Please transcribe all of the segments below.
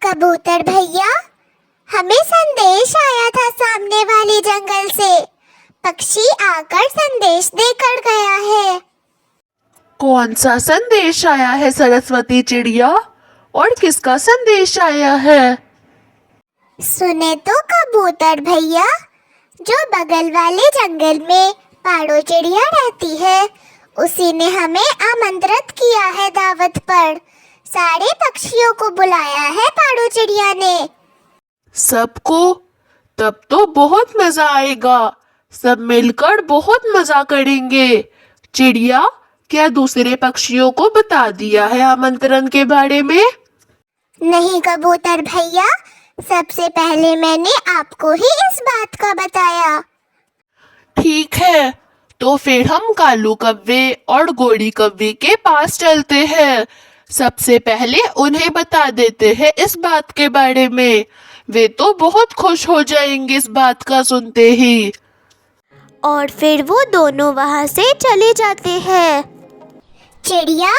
कबूतर भैया, हमें संदेश आया था सामने वाले जंगल से। पक्षी आकर संदेश देकर गया है। कौन सा संदेश आया है सरस्वती चिड़िया, और किसका संदेश आया है? सुने तो कबूतर भैया, जो बगल वाले जंगल में पाड़ो चिड़िया रहती है, उसी ने हमें आमंत्रित किया है दावत पर। सारे पक्षियों को बुलाया है पाड़ो चिड़िया ने। सबको? तब तो बहुत मजा आएगा। सब मिलकर बहुत मजा करेंगे। चिड़िया, क्या दूसरे पक्षियों को बता दिया है आमंत्रण के बारे में? नहीं कबूतर भैया, सबसे पहले मैंने आपको ही इस बात का बताया। ठीक है, तो फिर हम कालू कव्वे और गोरी कव्वे के पास चलते हैं। सबसे पहले उन्हें बता देते हैं इस बात के बारे में। वे तो बहुत खुश हो जाएंगे इस बात का सुनते ही। और फिर वो दोनों वहाँ से चले जाते हैं। चिड़िया,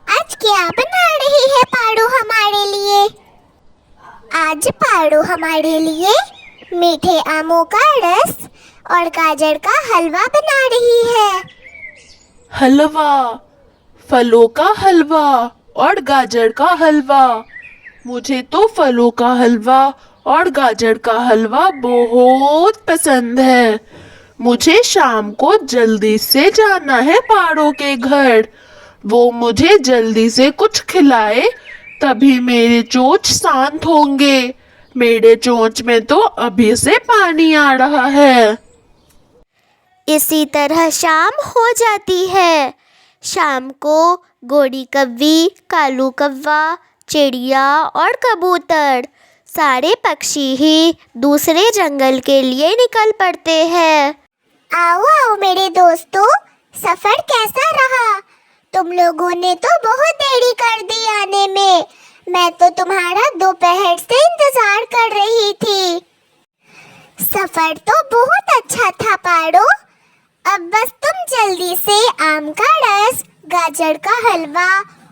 आज क्या बना रही है पाड़ो हमारे लिए? आज पाड़ो हमारे लिए मीठे आमों का रस और गाजर का हलवा बना रही है। हलवा? फलों का हलवा और गाजर का हलवा? मुझे तो फलों का हलवा और गाजर का हलवा बहुत पसंद है। मुझे शाम को जल्दी से जाना है पाड़ो के घर। वो मुझे जल्दी से कुछ खिलाए, तभी मेरे चोंच शांत होंगे। मेरे चोंच में तो अभी से पानी आ रहा है। इसी तरह शाम हो जाती है। शाम को गोरी कव्वी, कालू कव्वा, चिड़िया और कबूतर, सारे पक्षी ही दूसरे जंगल के लिए निकल पड़ते हैं। आओ आओ मेरे दोस्तों, सफर कैसा रहा? तुम लोगों ने तो बहुत देरी कर दी आने में। मैं तो तुम्हारा दोपहर से इंतजार कर रही थी। सफर तो बहुत अच्छा था पाड़ो। अब बस तुम जल्दी से आम का रस, गाजर का हलवा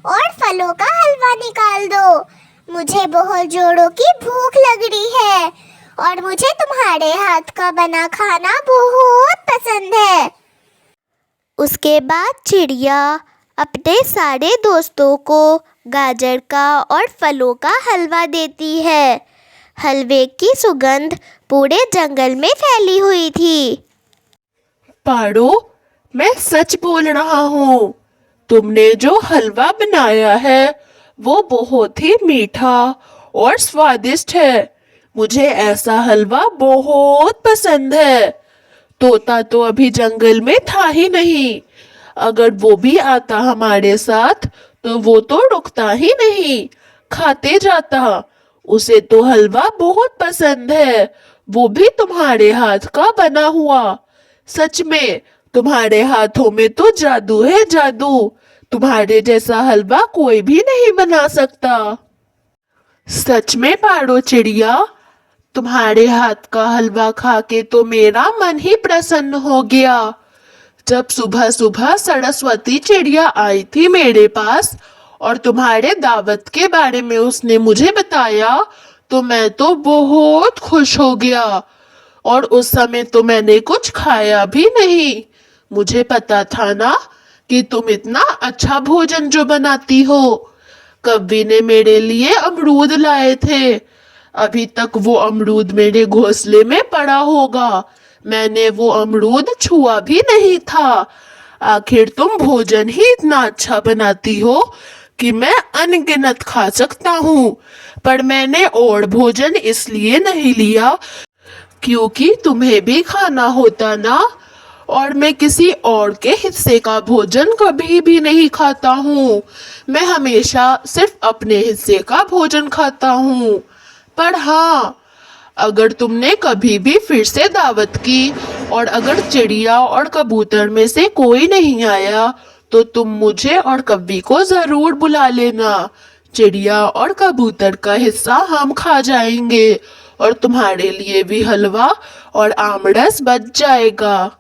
और फलों का हलवा निकाल दो। मुझे बहुत जोरों की भूख लग रही है और मुझे तुम्हारे हाथ का बना खाना बहुत पसंद है। उसके बाद चिड़िया अपने सारे दोस्तों को गाजर का और फलों का हलवा देती है। हलवे की सुगंध पूरे जंगल में फैली हुई थी। पाड़ो, मैं सच बोल रहा हूँ। तुमने जो हलवा बनाया है वो बहुत ही मीठा और स्वादिष्ट है। मुझे ऐसा हलवा बहुत पसंद है। तोता तो अभी जंगल में था ही नहीं। अगर वो भी आता हमारे साथ तो वो तो रुकता ही नहीं, खाते जाता। उसे तो हलवा बहुत पसंद है, वो भी तुम्हारे हाथ का बना हुआ। सच में तुम्हारे हाथों में तो जादू है, जादू। तुम्हारे जैसा हलवा कोई भी नहीं बना सकता। सच में पाड़ो चिड़िया, तुम्हारे हाथ का हलवा खा के तो मेरा मन ही प्रसन्न हो गया। जब सुबह सुबह सरस्वती चिड़िया आई थी मेरे पास और तुम्हारे दावत के बारे में उसने मुझे बताया, तो मैं तो बहुत खुश हो गया। और उस समय तो मैंने कुछ खाया भी नहीं। मुझे पता था ना कि तुम इतना अच्छा भोजन जो बनाती हो। कव्वी ने मेरे लिए अमरूद लाए थे। अभी तक वो अमरूद मेरे घोंसले में पड़ा होगा। मैंने वो अमरूद छुआ भी नहीं था। आखिर तुम भोजन ही इतना अच्छा बनाती हो कि मैं अनगिनत खा सकता हूँ। पर मैंने और भोजन इसलिए नहीं लिया क्योंकि तुम्हें भी खाना होता ना, और मैं किसी और के हिस्से का भोजन कभी भी नहीं खाता हूँ। मैं हमेशा सिर्फ अपने हिस्से का भोजन खाता हूँ। पर हाँ, अगर तुमने कभी भी फिर से दावत की और अगर चिड़िया और कबूतर में से कोई नहीं आया तो तुम मुझे और कव्वी को जरूर बुला लेना। चिड़िया और कबूतर का हिस्सा हम खा जाएंगे और तुम्हारे लिए भी हलवा और आमरस बच जाएगा।